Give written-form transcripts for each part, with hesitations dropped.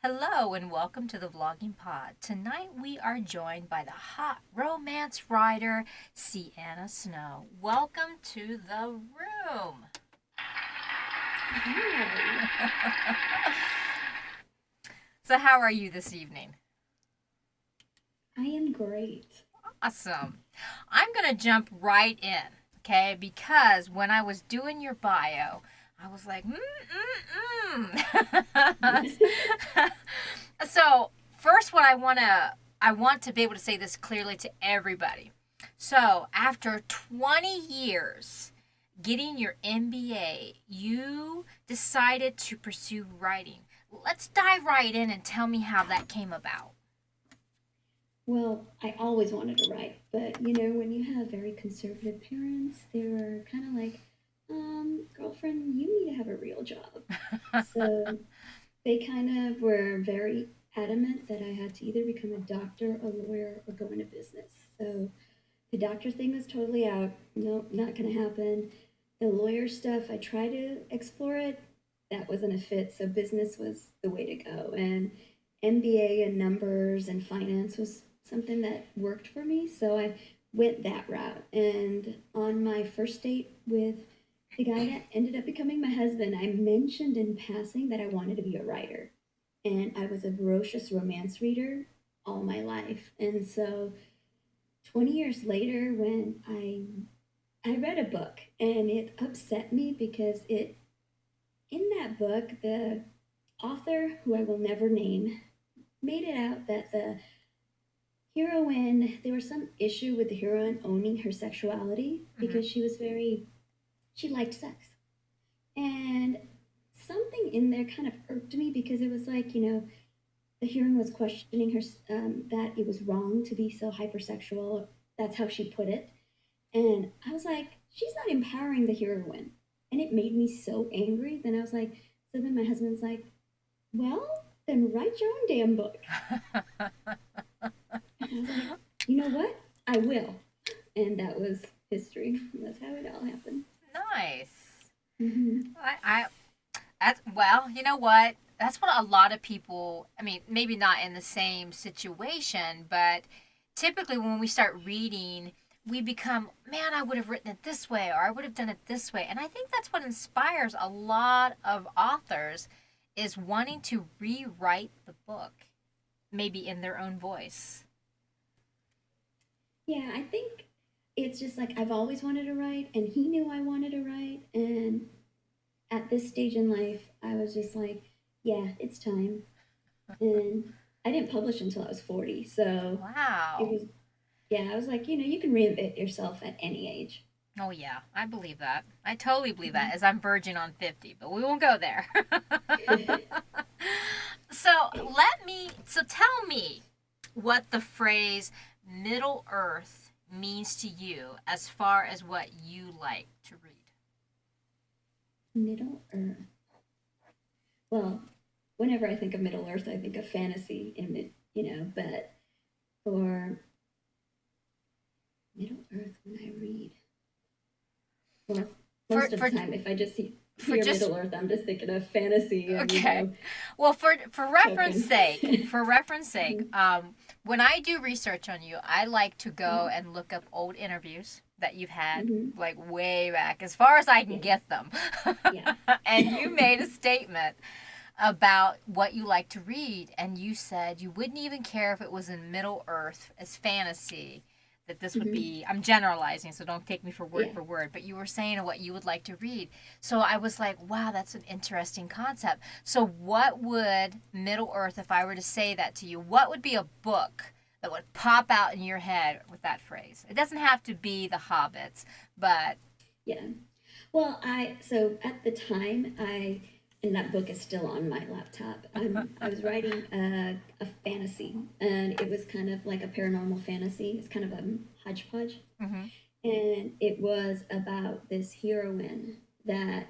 Hello and welcome to the Vlogging Pod. Tonight we are joined by the hot romance writer, Sienna Snow. Welcome to the room. Hi, So, how are you this evening? I am great. Awesome. I'm going to jump right in, okay? Because when I was doing your bio, I was like, So, first, I want to be able to say this clearly to everybody. So, after 20 years getting your MBA, you decided to pursue writing. Let's dive right in and tell me how that came about. Well, I always wanted to write, but when you have very conservative parents, they were kind of like, girlfriend, you need to have a real job. So they kind of were very adamant that I had to either become a doctor, a lawyer, or go into business. So the doctor thing was totally out. Nope, not going to happen. The lawyer stuff, I tried to explore it. That wasn't a fit. So business was the way to go. And MBA and numbers and finance was something that worked for me. So I went that route. And on my first date with the guy that ended up becoming my husband, I mentioned in passing that I wanted to be a writer. And I was a voracious romance reader all my life. And so 20 years later when I read a book and it upset me because it in that book the author, who I will never name, made it out that the heroine, there was some issue with the heroine owning her sexuality Mm-hmm. because she liked sex. And something in there kind of irked me because it was like, the heroine was questioning her, that it was wrong to be so hypersexual. That's how she put it. And I was like, she's not empowering the heroine. And it made me so angry. Then I was like, so then my husband's like, well, then write your own damn book. And I was like, you know what? I will. And that was history. That's how it all happened. Nice. Mm-hmm. I That's, well, you know what? That's what a lot of people, I mean, maybe not in the same situation, but typically when we start reading, we become, man, I would have written it this way or I would have done it this way. And I think that's what inspires a lot of authors is wanting to rewrite the book, maybe in their own voice. Yeah, I think it's just like I've always wanted to write, and he knew I wanted to write. And at this stage in life, I was just like, yeah, it's time. And I didn't publish until I was 40. So it Wow. was, yeah, I was like, you can reinvent yourself at any age. Oh, yeah, I believe that. I totally believe that Mhm. as I'm verging on 50, but we won't go there. So tell me what the phrase Middle Earth means to you as far as what you like to read. Middle Earth. Well, whenever I think of Middle Earth, I think of fantasy in it, but for Middle Earth, when I read, well, For most of for the time, if I just for hear just Middle Earth, I'm just thinking of fantasy and, okay. Well, choking. for reference sake, Mhm. when I do research on you, I like to go Mhm. and look up old interviews that you've had Mhm. like way back, as far as I can Yeah. get them. Yeah. And you made a statement about what you like to read, and you said you wouldn't even care if it was in Middle Earth as fantasy. That this would Mhm. be, I'm generalizing, so don't take me Yeah. for word, but you were saying what you would like to read. So I was like, wow, that's an interesting concept. So, what would Middle Earth, if I were to say that to you, what would be a book that would pop out in your head with that phrase? It doesn't have to be The Hobbits, but Yeah. Well, so at the time and that book is still on my laptop. I was writing a fantasy, and it was kind of like a paranormal fantasy. It's kind of a hodgepodge, mm-hmm, and it was about this heroine that,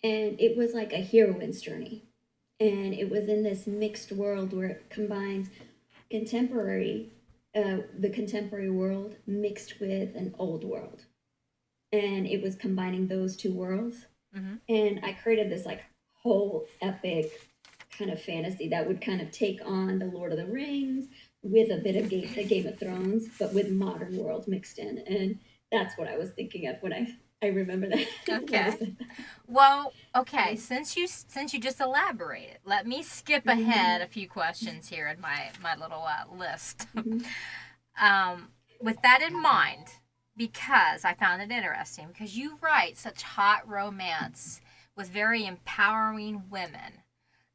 and it was like a heroine's journey, and it was in this mixed world where it combines contemporary, the contemporary world mixed with an old world, and it was combining those two worlds. mm-hmm. And I created this like whole epic kind of fantasy that would kind of take on the Lord of the Rings with a bit of Game of Thrones, but with modern world mixed in. And that's what I was thinking of when I remember that when I Okay. said that. Well, okay, So, since you just elaborated, let me skip ahead mm-hmm, a few questions here in my little list. mm-hmm, With that in mind, because I found it interesting, because you write such hot romance with very empowering women,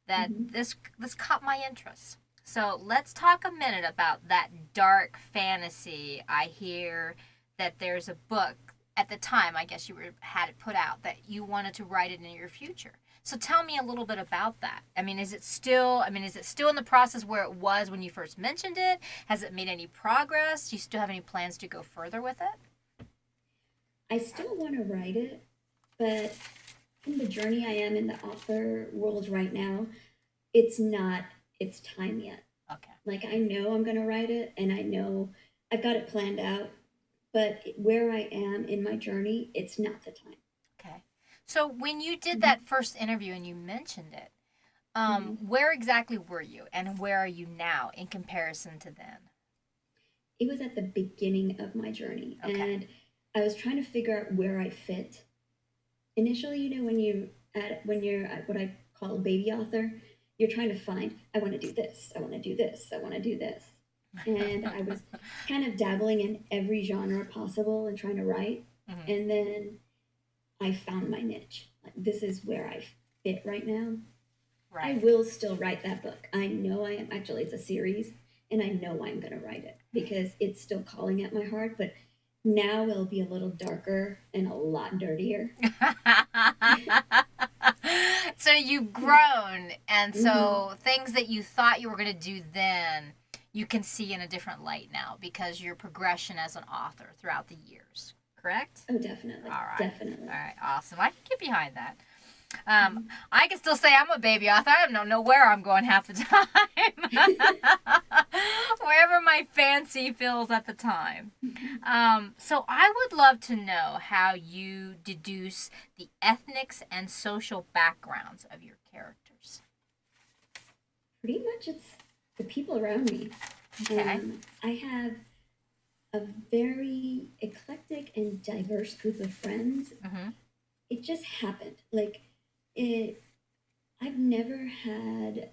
that mm-hmm. this caught my interest. So let's talk a minute about that dark fantasy. I hear that there's a book at the time. I guess had it put out that you wanted to write it in your future. So tell me a little bit about that. I mean, is it still? I mean, is it still in the process where it was when you first mentioned it? Has it made any progress? Do you still have any plans to go further with it? I still want to write it, but in the journey I am in the author world right now, it's not its time yet. Okay. Like I know I'm gonna write it, and I know I've got it planned out, but where I am in my journey, it's not the time. Okay. So when you did Mm-hmm. that first interview and you mentioned it, Mm-hmm. where exactly were you, and where are you now in comparison to then? It was at the beginning of my journey, Okay. and I was trying to figure out where I fit. Initially, when you're at what I call a baby author, you're trying to find, I want to do this, I want to do this, I want to do this. And I was kind of dabbling in every genre possible and trying to write. Hmm. And then I found my niche. Like, this is where I fit right now. I Right. will still write that book. I know I am. Actually, it's a series, and I know I'm going to write it because it's still calling at my heart. But now it'll be a little darker and a lot dirtier. So you've grown, and Mm-hmm. so things that you thought you were going to do then, you can see in a different light now because your progression as an author throughout the years. Correct? Oh, definitely, All right. All definitely. right. Awesome. I can get behind that. Mm-hmm. I can still say I'm a baby author. I don't know where I'm going half the time. Wherever my fancy feels at the time. So I would love to know how you deduce the ethnics and social backgrounds of your characters. Pretty much, it's the people around me. Okay. I have a very eclectic and diverse group of friends. Mm-hmm. It just happened. Like it, I've never had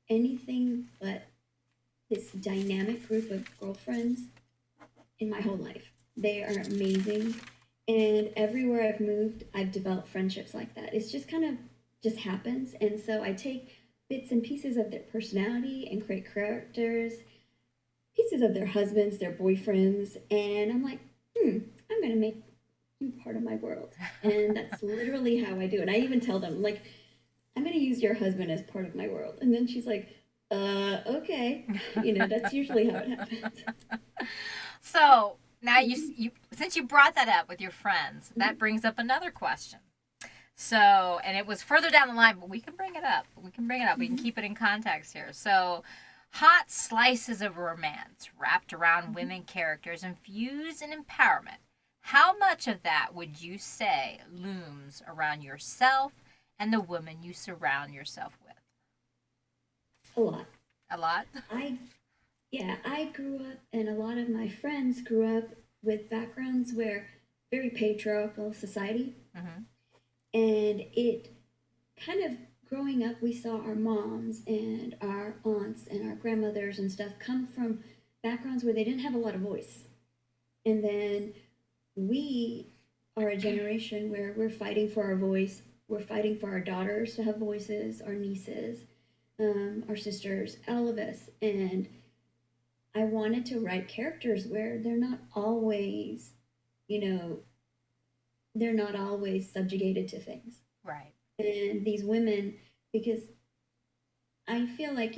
anything but this dynamic group of girlfriends in my whole life. They are amazing. And everywhere I've moved, I've developed friendships like that. It's just kind of just happens. And so I take bits and pieces of their personality and create characters, pieces of their husbands, their boyfriends, and I'm like, I'm going to make you part of my world. And that's literally how I do it. I even tell them, like, I'm going to use your husband as part of my world. And then she's like, okay. That's usually how it happens. So now Mm-hmm. you since you brought that up with your friends, that Mm-hmm. brings up another question. So, and it was further down the line, but we can bring it up. We can bring it up. We can Mm-hmm. keep it in context here. So, hot slices of romance wrapped around Mm-hmm. women characters infused in empowerment. How much of that would you say looms around yourself and the women you surround yourself with? A lot. A lot? I, yeah, I grew up, and a lot of my friends grew up with backgrounds where very patriarchal society. Mm-hmm. And it kind of growing up, we saw our moms and our aunts and our grandmothers and stuff come from backgrounds where they didn't have a lot of voice. And then we are a generation where we're fighting for our voice. We're fighting for our daughters to have voices, our nieces, our sisters, all of us. And I wanted to write characters where you know, they're not always subjugated to things. Right. And these women, because I feel like,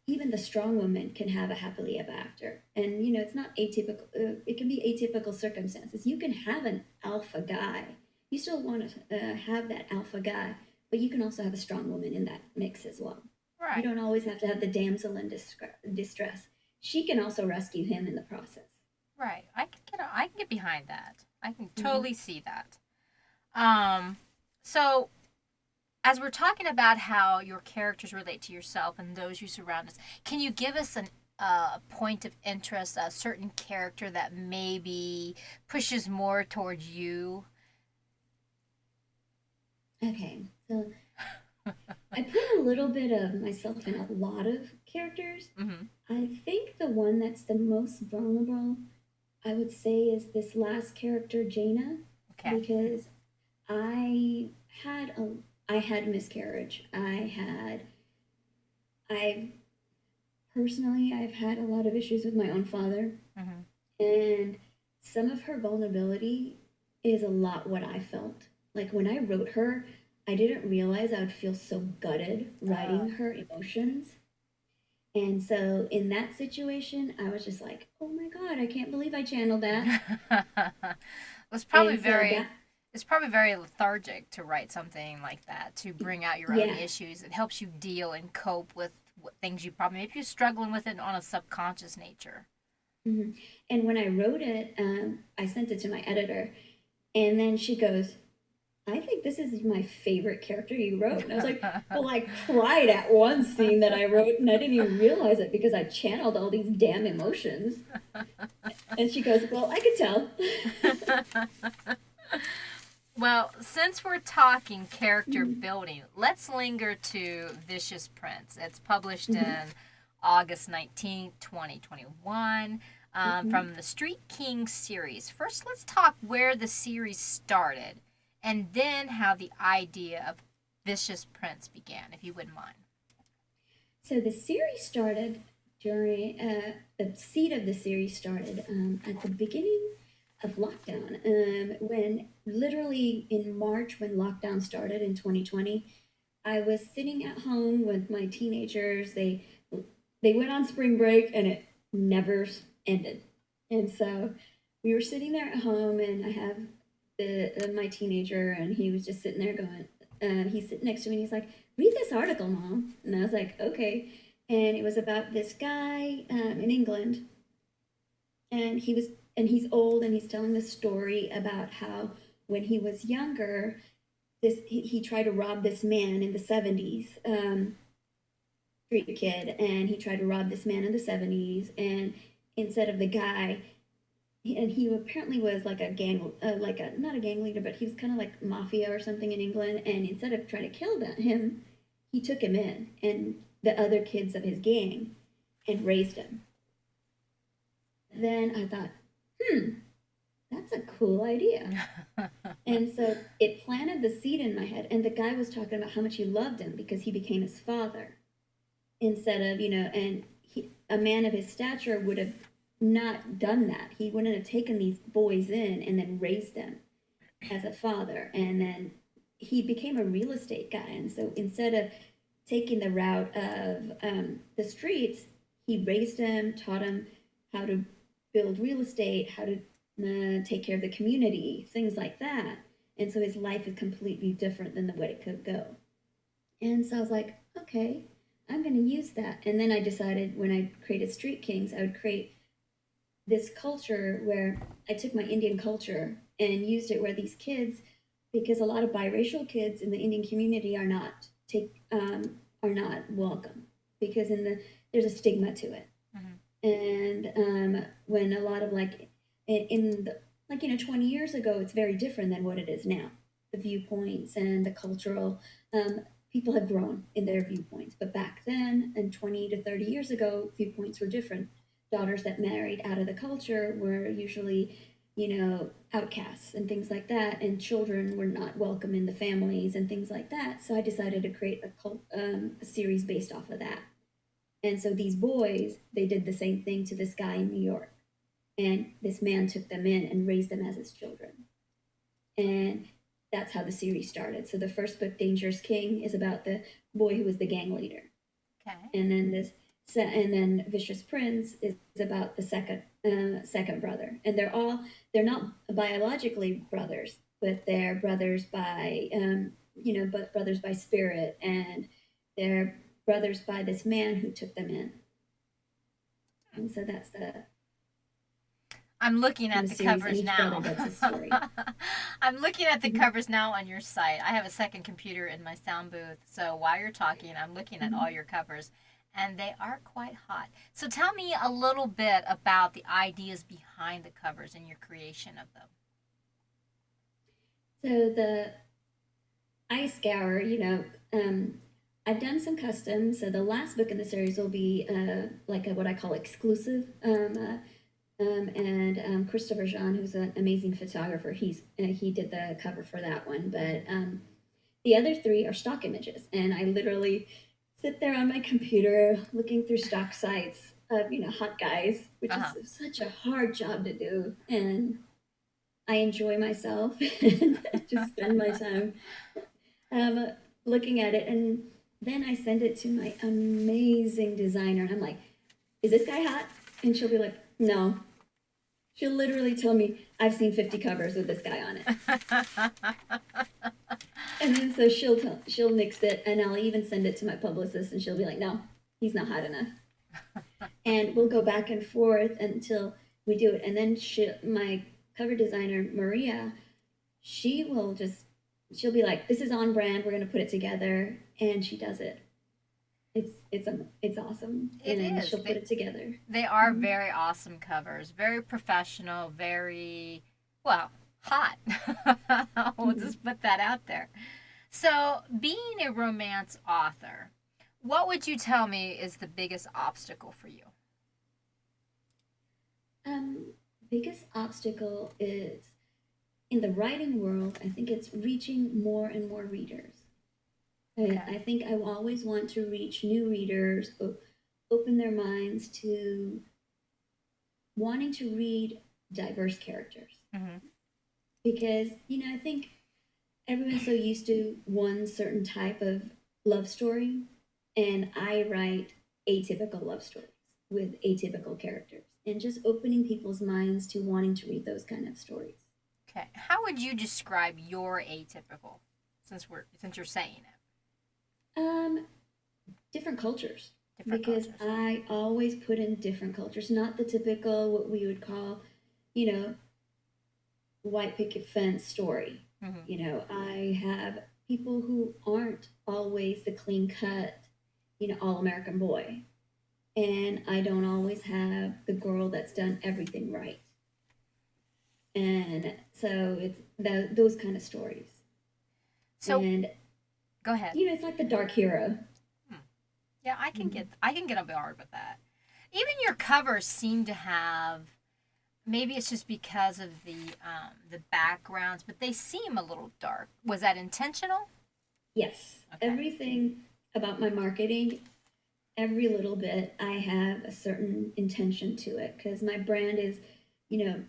even the strong woman can have a happily ever after. And, it's not atypical, it can be atypical circumstances. You can have an alpha guy. You still want to have that alpha guy, but you can also have a strong woman in that mix as well. You Right. don't always have to have the damsel in distress. She can also rescue him in the process. Right. I can get behind that. I can Hmm. totally see that. Um so As we're talking about how your characters relate to yourself and those you surround us, can you give us an point of interest, a certain character that maybe pushes more towards you? Okay, so I put a little bit of myself in a lot of characters. Mm-hmm. I think the one that's the most vulnerable, I would say, is this last character, Jaina, Okay. because I had a I had miscarriage. I personally I've had a lot of issues with my own father, Mm-hmm. and some of her vulnerability is a lot what I felt. Like when I wrote her, I didn't realize I would feel so gutted writing her emotions. And so in that situation, I was just like, "Oh my god, I can't believe I channeled that." it's probably And so very that it's probably very lethargic to write something like that, to bring out your own yeah. issues. It helps you deal and cope with what things you probably maybe you're struggling with it on a subconscious nature. Mhm. And when I wrote it, I sent it to my editor, and then she goes, "I think this is my favorite character you wrote." And I was like, "Well, I cried at one scene that I wrote, and I didn't even realize it because I channeled all these damn emotions." And she goes, "Well, I could tell." Well, since we're talking character Mhm. building, let's linger to Vicious Prince. It's published Mhm. in August 19th, 2021, Mhm. from the Street King series. First, let's talk where the series started and then how the idea of Vicious Prince began, if you wouldn't mind. So the series started during the seed of the series started at the beginning of lockdown. When literally in March, when lockdown started in 2020, I was sitting at home with my teenagers. They went on spring break and it never ended. And so we were sitting there at home, and I have my teenager, and he was just sitting there going. He's sitting next to me, and he's like, "Read this article, Mom." And I was like, "Okay." And it was about this guy in England, and he's old, and he's telling the story about how when he was younger, he tried to rob this man in the 70s, street kid, and he tried to rob this man in the 70s, and instead of the guy, and he apparently was like a gang, like a not a gang leader, but he was kind of like mafia or something in England. And instead of trying to kill him, he took him in and the other kids of his gang and raised him. Then I thought, hmm, that's a cool idea. And so it planted the seed in my head. And the guy was talking about how much he loved him because he became his father instead of, and a man of his stature would have not done that. He wouldn't have taken these boys in and then raised them as a father. And then he became a real estate guy. And so instead of taking the route of the streets, he raised him, taught him how to build real estate, how to take care of the community, things like that. And so his life is completely different than the way it could go. And so I was like, okay, I'm going to use that. And then I decided when I created Street Kings, I would create this culture where I took my Indian culture and used it where these kids, because a lot of biracial kids in the Indian community are not welcome because there's a stigma to it. Mhm. And when a lot of like in the, like 20 years ago, it's very different than what it is now. The viewpoints and the cultural people have grown in their viewpoints, but back then, and 20 to 30 years ago, viewpoints were different. Daughters that married out of the culture were usually, outcasts and things like that, and children were not welcome in the families and things like that. So I decided to create a series based off of that. And so these boys, they did the same thing to this guy in New York. And this man took them in and raised them as his children. And that's how the series started. So the first book, Dangerous King, is about the boy who was the gang leader. Okay. And then and then Vicious Prince is about the second brother. And they're not biologically brothers, but they're brothers by but brothers by spirit, and they're brothers by this man who took them in. And so that's the I'm looking in at a the series, and covers each brother now. gets a story. I'm looking at the Hmm. covers now on your site. I have a second computer in my sound booth, so while you're talking, I'm looking at all Hmm. your covers, and they are quite hot. So tell me a little bit about the ideas behind the covers and your creation of them. So the eye scour, I've done some custom. So the last book in the series will be like a, what I call exclusive. And Christopher Jean, who's an amazing photographer, he did the cover for that one. But the other three are stock images, and I literally sit there on my computer looking through stock sites of hot guys, which Uh is huh. such a hard job to do, and I enjoy myself and just spend my time um, looking at it, and then I send it to my amazing designer, and I'm like, "Is this guy hot?" And she'll be like, "No." She'll literally tell me, "I've seen 50 covers with this guy on it." And then so she'll nix it, and I'll even send it to my publicist, and she'll be like, "No, he's not hot enough." And we'll go back and forth until we do it. And then my cover designer Maria, she will just she'll be like, "This is on brand. We're gonna put it together," and she does it. It's awesome, It and is. she'll put it together. They are Mhm. very awesome covers. Very professional, very, well, hot. We'll Mhm. just put that out there. So, being a romance author, what would you tell me is the biggest obstacle for you? Um, Biggest obstacle is in the writing world. I think it's reaching more and more readers. Okay. I think I always want to reach new readers, open their minds to wanting to read diverse characters. Mm-hmm. Because, I think everyone's so used to one certain type of love story, and I write atypical love stories with atypical characters, and just opening people's minds to wanting to read those kind of stories. Okay. How would you describe your atypical, since you're saying it? Um, Different cultures, Different because cultures. I always put in different cultures, not the typical what we would call, you know, white picket fence story. Mm-hmm. I have people who aren't always the clean cut, all American boy. And I don't always have the girl that's done everything right. And so it's those kind of stories. So, And, go ahead. it's like the dark hero. Hmm. Yeah, Mhm. I can get on board with that. Even your covers seem to have, maybe it's just because of the backgrounds, but they seem a little dark. Was that intentional? Yes, Okay. everything about my marketing, every little bit, I have a certain intention to it because my brand is, you know,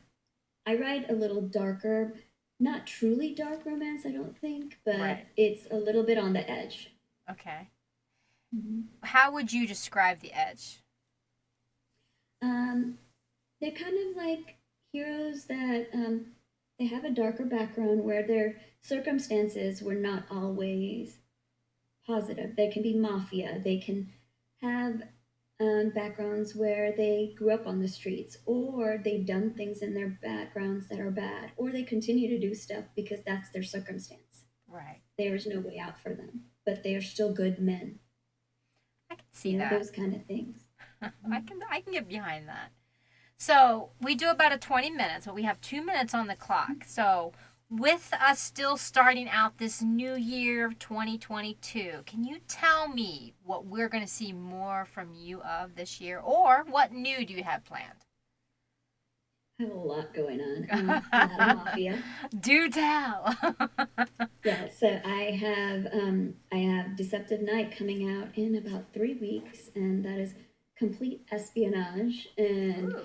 I write a little darker, not truly dark romance, I don't think, but Right. it's a little bit on the edge. Okay. Mhm. How would you describe the edge? Um, they're kind of like heroes that they have a darker background where their circumstances were not always positive. They can be mafia. They can have backgrounds where they grew up on the streets, or they've done things in their backgrounds that are bad, or they continue to do stuff because that's their circumstance. Right. There is no way out for them, but they are still good men. I can see that. Those kind of things. Mhm. I can get behind that. So we do about a 20 minutes, but we have 2 minutes on the clock. So with us still starting out this new year of 2022, can you tell me what we're going to see more from you of this year, or what new do you have planned? I have a lot going on. A lot of mafia. Do tell. Yeah, so I have Deceptive Night coming out in about 3 weeks, and that is complete espionage and Ooh.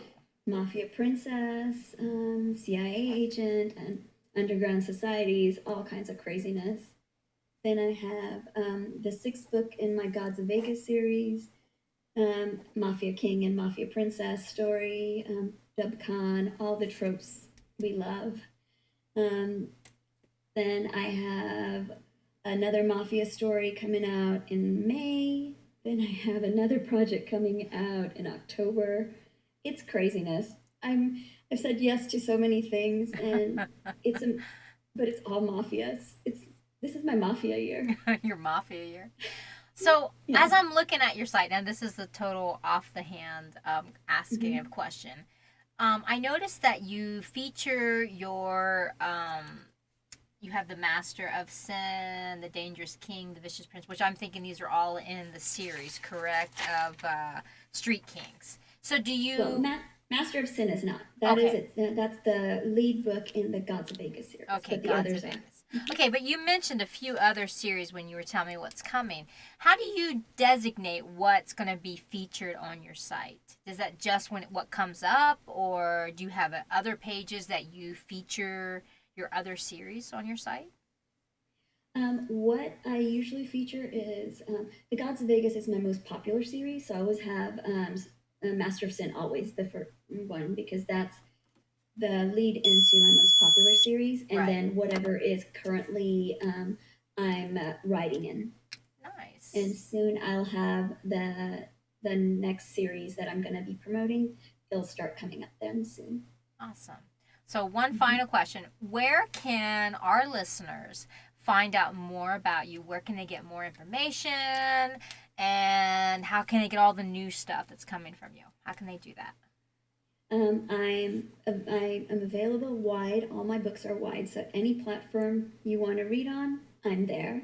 mafia princess, CIA agent, and underground societies, all kinds of craziness. Then I have the sixth book in my Gods of Vegas series, Mafia King and Mafia Princess story, Dub Khan, all the tropes we love. Um, then I have another Mafia story coming out in May. Then I have another project coming out in October. It's craziness. I'm I've said yes to so many things, and it's a, but it's all mafia. It's this is my mafia year. Your mafia year. So Yeah. as I'm looking at your site, and this is the total off the hand asking of Hmm. question, I noticed that you feature you have the Master of Sin, the Dangerous King, the Vicious Prince, which I'm thinking these are all in the series, correct? Of Street Kings. So do Well, you? Master of Sin is not. That is Okay, it. That's the lead book in the Gods of Vegas series, okay, but the Gods of others are. Vegas. Okay, but you mentioned a few other series when you were telling me what's coming. How do you designate what's going to be featured on your site? Is that just what comes up, or do you have other pages that you feature your other series on your site? What I usually feature is the Gods of Vegas is my most popular series, so I always have Master of Sin always the first one because that's the lead into my most popular series, and Right. then whatever is currently I'm writing in, and Nice. soon I'll have the next series that I'm going to be promoting. It'll start coming up then soon. Awesome. So, one Hmm. final question. Where can our listeners find out more about you? Where can they get more information? And how can they get all the new stuff that's coming from you? How can they do that? I'm available wide. All my books are wide, so any platform you want to read on, I'm there.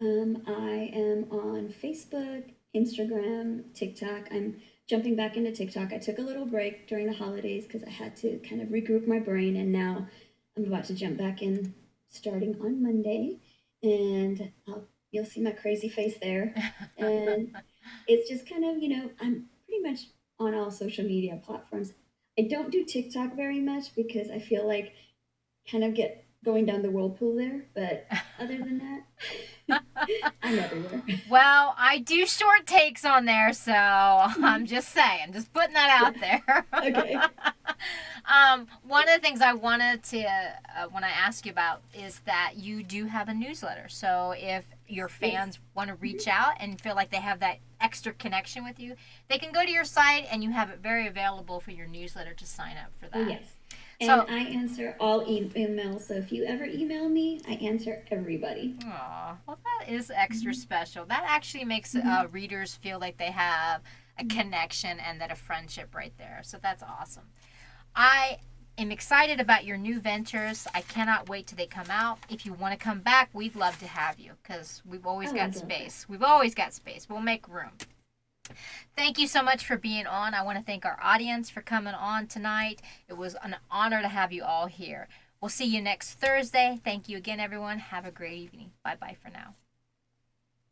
I am on Facebook, Instagram, TikTok. I'm jumping back into TikTok. I took a little break during the holidays because I had to kind of regroup my brain, and now I'm about to jump back in starting on Monday, and you'll see my crazy face there. And it's just kind of, I'm pretty much on all social media platforms. I don't do TikTok very much because I feel like kind of get going down the whirlpool there. But other than that, I'm everywhere. Well, I do short takes on there, so I'm just saying, just putting that out Yeah. there. Okay. One of the things I wanted to, when I ask you about, is that you do have a newsletter. So if your Yes. fans want to Mhm. reach out and feel like they have that extra connection with you, they can go to your site and you have it very available for your newsletter to sign up for Oh, that. yes. And So I answer all emails. So if you ever email me, I answer everybody. aw, well, that is extra Hmm. special. That actually makes Hmm. readers feel like they have a Hmm. connection and that a friendship right there. So that's awesome. I am excited about your new ventures. I cannot wait till they come out. If you want to come back, we'd love to have you because we've always Oh, got I'd love that. space. We've always got space. We'll make room. Thank you so much for being on. I want to thank our audience for coming on tonight. It was an honor to have you all here. We'll see you next Thursday. Thank you again, everyone. Have a great evening. Bye bye for now.